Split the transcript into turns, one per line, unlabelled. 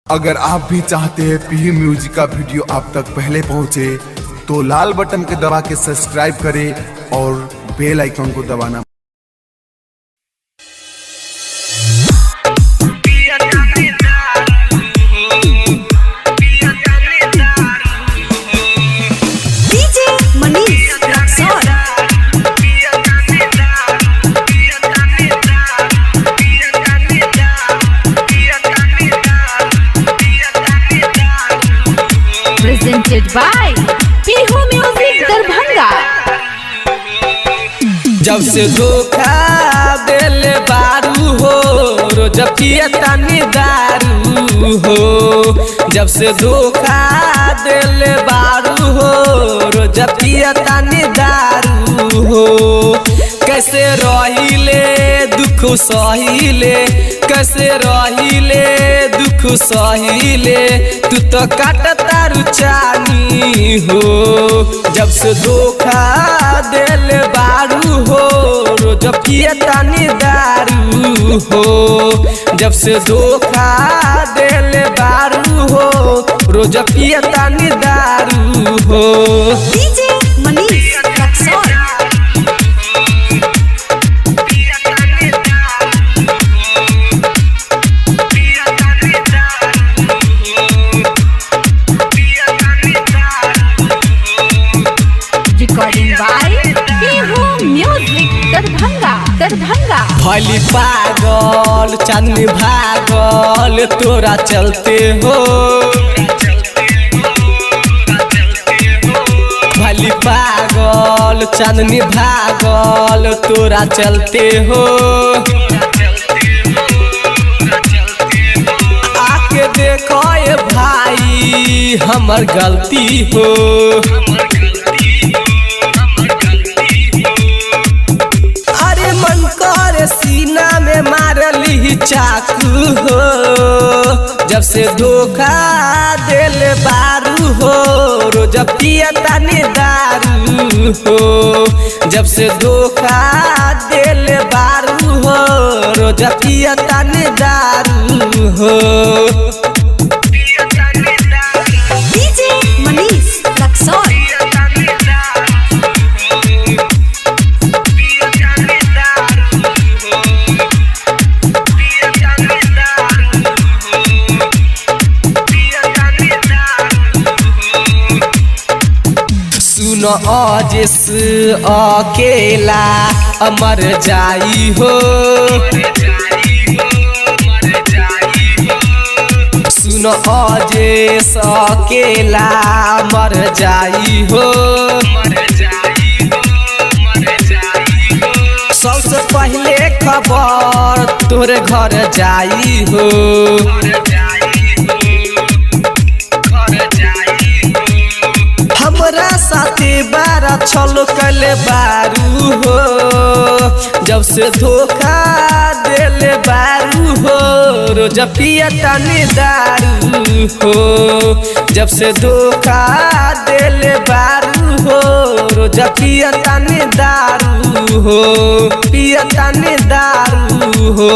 अगर आप भी चाहते हैं पी म्यूजिक का वीडियो आप तक पहले पहुंचे तो लाल बटन के दबा के सब्सक्राइब करें और बेल आइकन को दबाना।
Presented by Pihu Music Darbhanga।
जब से धोखा दिल बारू हो रोज पिया तानी दारू हो। जब से धोखा दिल बारू हो रोज पिया तानी दारू हो। कैसे रहिले दुख सहिले, कैसे रहिले दुख सहिले, तू तो काट तारू चानी हो। जब से धोखा दिल बारू हो रोज पिया तानी दारू हो। जब से धोखा दिल बारू हो रोज पिया तानी दारू हो।
DJ Manish Raxaul. Recording by Pihu Music Darbhanga।
भली पागल चांदनी भागल तोरा चलते हो। भली पागल चांदनी भागल तोरा चलते हो। आके देखो ये भाई हमर गलती हो। सीना में मारली चाकू हो। जब से धोखा दिल बारू हो रोज पिया तानी दारू हो। जब से धोखा दिल बारू हो रोज पिया तानी दारू हो।
DJ मनीष रक्सौल।
सुनो अजिस अकेला अमर जाई हो। सुनो अजिस अकेला मर जाई हो। सबसे पहले खबर तोरे घर जाई हो। हमरा साथी बारा छलो कले बारू हो। जब से धोखा दिल बारू हो रोज पिया तानी दारू हो। जब से धोखा दिल बारू हो रोज पिया तानी दारू हो। पिया तानी दारू हो।